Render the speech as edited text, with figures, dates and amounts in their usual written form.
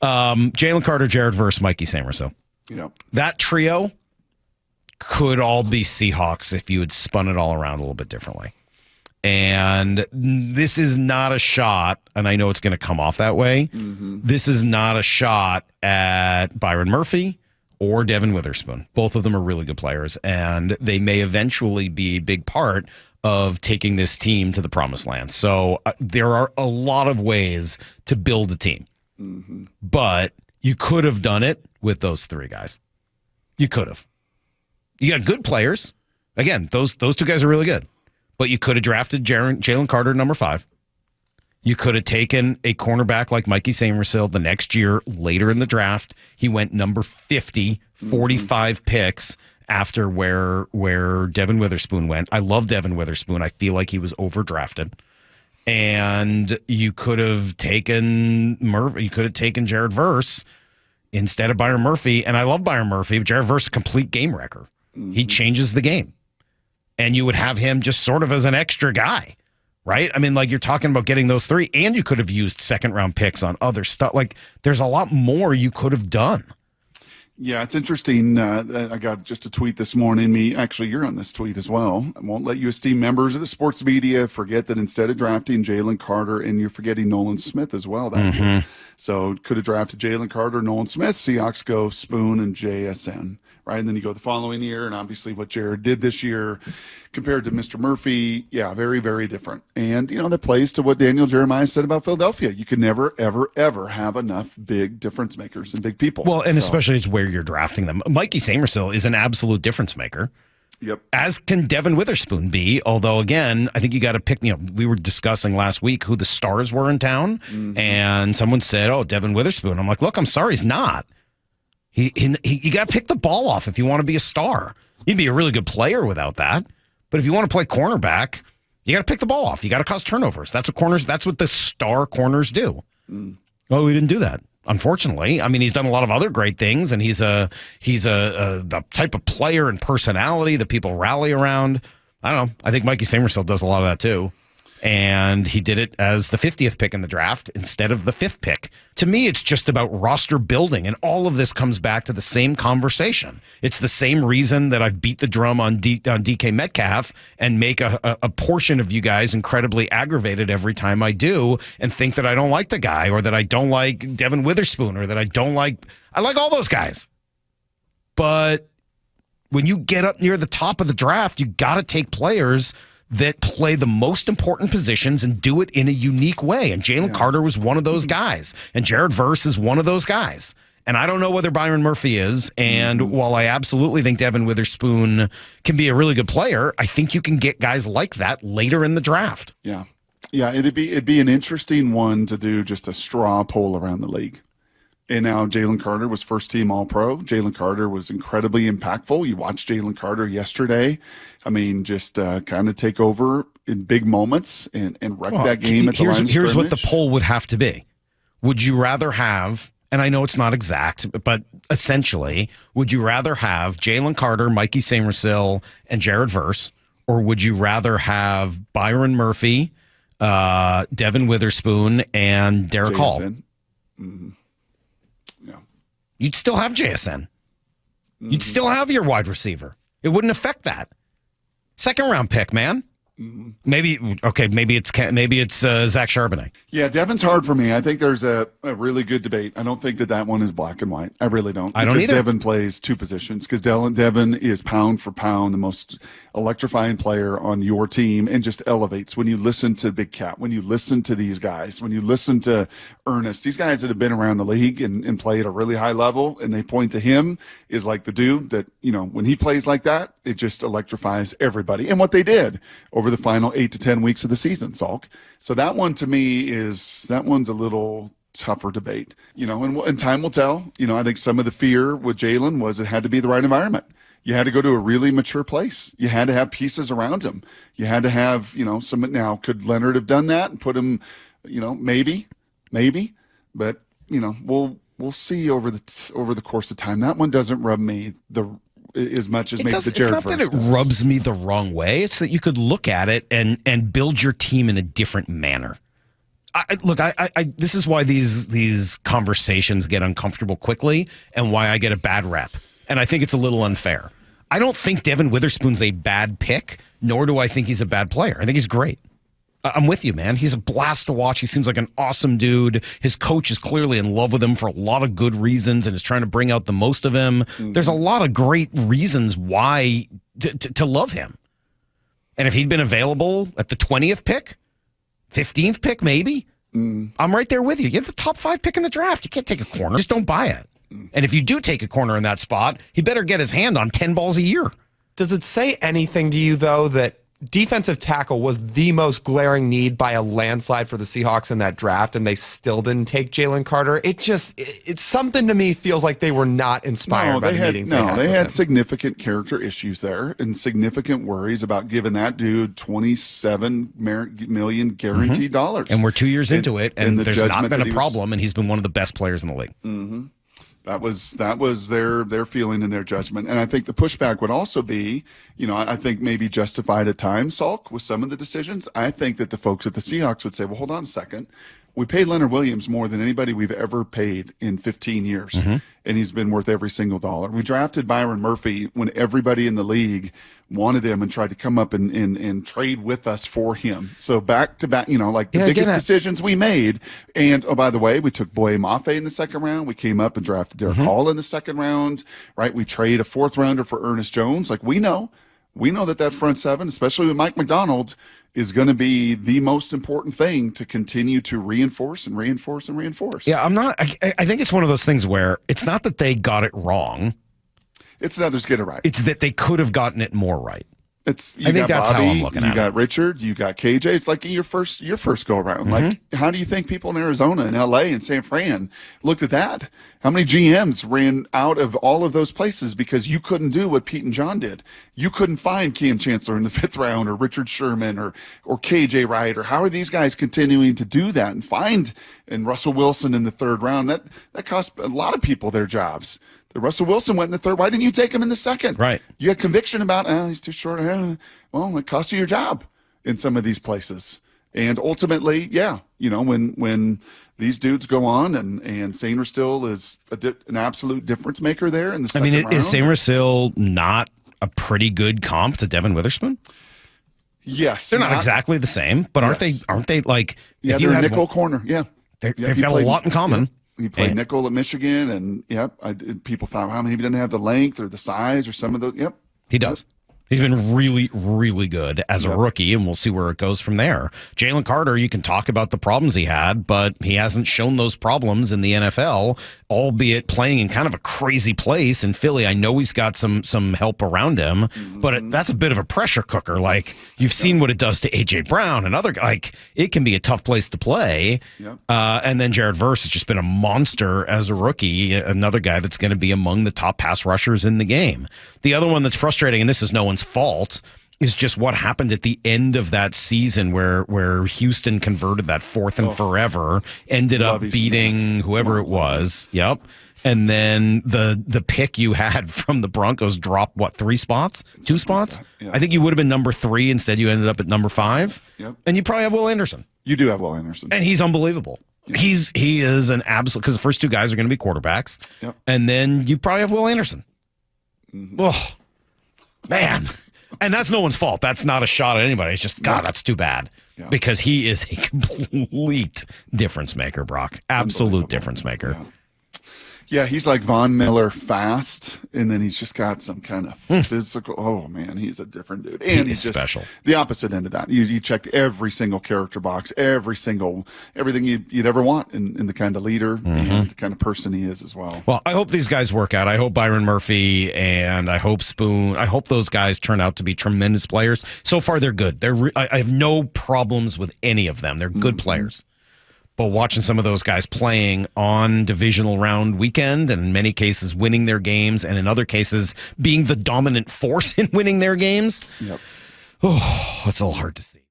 Jalen Carter, Jared Verse, Mikey Sainristil. Yeah. That trio could all be Seahawks if you had spun it all around a little bit differently. And this is not a shot, and I know it's going to come off that way. Mm-hmm. This is not a shot at Byron Murphy or Devin Witherspoon. Both of them are really good players, and they may eventually be a big part of taking this team to the promised land. So there are a lot of ways to build a team. Mm-hmm. But you could have done it with those three guys. You could have. You got good players. Again, those two guys are really good. But you could have drafted Jalen Carter, number 5. You could have taken a cornerback like Mikey Sainristil the next year later in the draft. He went number 50, 45 picks after where Devin Witherspoon went. I love Devin Witherspoon. I feel like he was overdrafted. And you could have taken Murphy. You could have taken Jared Verse instead of Byron Murphy. And I love Byron Murphy, but Jared Verse is a complete game wrecker. Mm-hmm. He changes the game. And you would have him just sort of as an extra guy, right? I mean, like you're talking about getting those 3, and you could have used second-round picks on other stuff. Like there's a lot more you could have done. Yeah, it's interesting. I got just a tweet this morning. Actually, you're on this tweet as well. I won't let you esteemed members of the sports media forget that instead of drafting Jalen Carter, and you're forgetting Nolan Smith as well that year. So could have drafted Jalen Carter, Nolan Smith. Seahawks go Spoon and JSN, right? And then you go the following year, and obviously what Jared did this year compared to Mr. Murphy, yeah, very, very different. And, that plays to what Daniel Jeremiah said about Philadelphia. You can never, ever, ever have enough big difference makers and big people. Well, and especially it's where you're drafting them. Mikey Sainristil is an absolute difference maker. Yep. As can Devin Witherspoon be, although, again, I think you got to pick, we were discussing last week who the stars were in town, and someone said, oh, Devin Witherspoon. I'm like, look, I'm sorry, he's not. You got to pick the ball off if you want to be a star. You'd be a really good player without that. But if you want to play cornerback, you got to pick the ball off. You got to cause turnovers. That's what the star corners do. Well, we didn't do that, unfortunately. I mean, he's done a lot of other great things, and he's the type of player and personality that people rally around. I don't know. I think Mikey Sainristil does a lot of that too. And he did it as the 50th pick in the draft instead of the 5th pick. To me, it's just about roster building, and all of this comes back to the same conversation. It's the same reason that I've beat the drum on DK Metcalf and make a portion of you guys incredibly aggravated every time I do and think that I don't like the guy, or that I don't like Devin Witherspoon, or that I like all those guys. But when you get up near the top of the draft, you got to take players that play the most important positions and do it in a unique way. And Jalen Carter was one of those guys. And Jared Verse is one of those guys. And I don't know whether Byron Murphy is. And while I absolutely think Devin Witherspoon can be a really good player, I think you can get guys like that later in the draft. Yeah. Yeah, it'd be an interesting one to do just a straw poll around the league. And now Jalen Carter was first-team All-Pro. Jalen Carter was incredibly impactful. You watched Jalen Carter yesterday. I mean, just kind of take over in big moments and wreck that game at the line of scrimmage. Here's what the poll would have to be. Would you rather have, and I know it's not exact, but essentially, would you rather have Jalen Carter, Mikey Sainristil, and Jared Verse, or would you rather have Byron Murphy, Devin Witherspoon, and Derek Hall? Mm-hmm. You'd still have JSN. You'd still have your wide receiver. It wouldn't affect that. Second round pick, man. Maybe it's Zach Charbonnet. Yeah, Devin's hard for me. I think there's a really good debate. I don't think that one is black and white. I really don't. I don't either. Devin plays 2 positions, because Devin is pound for pound the most electrifying player on your team, and just elevates when you listen to Big Cat, when you listen to these guys, when you listen to Ernest, these guys that have been around the league and play at a really high level, and they point to him is like the dude that, when he plays like that, it just electrifies everybody. And what they did over the final 8 to 10 weeks of the season, Salk. So that one to me one's a little tougher debate, and time will tell. I think some of the fear with Jalen was it had to be the right environment. You had to go to a really mature place. You had to have pieces around him. You had to have, some. Now, could Leonard have done that and put him, maybe, but we'll see over the course of time. That one doesn't rub me as much as maybe the Jared Verse. It's not that it does. rubs me the wrong way. It's that you could look at it and build your team in a different manner. Look, this is why these conversations get uncomfortable quickly and why I get a bad rep. And I think it's a little unfair. I don't think Devin Witherspoon's a bad pick, nor do I think he's a bad player. I think he's great. I'm with you, man. He's a blast to watch. He seems like an awesome dude. His coach is clearly in love with him for a lot of good reasons and is trying to bring out the most of him. There's a lot of great reasons why to love him. And if he'd been available at the 20th pick, 15th pick, maybe, I'm right there with you. You have the top 5 pick in the draft. You can't take a corner. Just don't buy it. And if you do take a corner in that spot, he better get his hand on 10 balls a year. Does it say anything to you, though, that defensive tackle was the most glaring need by a landslide for the Seahawks in that draft, and they still didn't take Jalen Carter? It's something to me feels like they were not inspired by the meetings they had. They had significant character issues there and significant worries about giving that dude $27 million guaranteed dollars. And we're 2 years into it, and there's not been a problem, and he's been one of the best players in the league. Mm-hmm. That was their feeling and their judgment. And I think the pushback would also be, I think maybe justified at times, Salk, with some of the decisions. I think that the folks at the Seahawks would say, well, hold on a second. We paid Leonard Williams more than anybody we've ever paid in 15 years, and he's been worth every single dollar. We drafted Byron Murphy when everybody in the league wanted him and tried to come up and trade with us for him. So back to back, the biggest decisions we made. And, oh, by the way, we took Boye Mafe in the second round. We came up and drafted Derek Hall in the second round, right? We trade a 4th rounder for Ernest Jones. We know that front seven, especially with Mike McDonald, is going to be the most important thing to continue to reinforce and reinforce and reinforce. Yeah, I think it's one of those things where it's not that they got it wrong. It's that others get it right. It's that they could have gotten it more right. I think that's Bobby, how I'm looking at it. You got Richard, you got KJ. It's like your first go around. How do you think people in Arizona and LA and San Fran looked at that? How many GMs ran out of all of those places because you couldn't do what Pete and John did? You couldn't find Cam Chancellor in the 5th round or Richard Sherman or KJ Wright, or how are these guys continuing to do that and Russell Wilson in the 3rd round? That cost a lot of people their jobs. Russell Wilson went in the 3rd. Why didn't you take him in the 2nd? Right. You had conviction about, he's too short. Well, it cost you your job in some of these places. And ultimately, when these dudes go on and Sainristil is an absolute difference maker there in the second round. Is Sainristil not a pretty good comp to Devin Witherspoon? Yes. They're not exactly the same, but aren't they like... Yeah, they're a nickel corner. Yeah. They've got a lot in common. Yeah. He played nickel at Michigan, and people thought, well, maybe he didn't have the length or the size or some of those. Yep. He does. He's been really, really good as a rookie, and we'll see where it goes from there. Jalen Carter, you can talk about the problems he had, but he hasn't shown those problems in the NFL, albeit playing in kind of a crazy place in Philly. I know he's got some help around him, but that's a bit of a pressure cooker. You've seen what it does to A.J. Brown and other it can be a tough place to play. Yep. And then Jared Verse has just been a monster as a rookie, another guy that's going to be among the top pass rushers in the game. The other one that's frustrating, and this is no one's fault, is just what happened at the end of that season where Houston converted that 4th and forever, ended up beating whoever it was. Yep. And then the pick you had from the Broncos dropped, 3 spots? 2 spots? Yeah. I think you would have been number 3. Instead, you ended up at number 5. Yep. And you probably have Will Anderson. You do have Will Anderson. And he's unbelievable. Yeah. He is an absolute, because the first 2 guys are going to be quarterbacks. Yep. And then you probably have Will Anderson. Oh, man. And that's no one's fault. That's not a shot at anybody. It's just, God, that's too bad. Yeah. Because he is a complete difference maker, Brock. Absolute difference maker. Yeah. Yeah, he's like Von Miller fast, and then he's just got some kind of physical. Oh man, he's a different dude, and he's just special. The opposite end of that. You checked every single character box, everything you'd ever want in the kind of leader and the kind of person he is as well. Well, I hope these guys work out. I hope Byron Murphy and I hope Spoon. I hope those guys turn out to be tremendous players. So far, they're good. I have no problems with any of them. They're good players. But watching some of those guys playing on divisional round weekend, and in many cases winning their games, and in other cases being the dominant force in winning their games, it's all hard to see.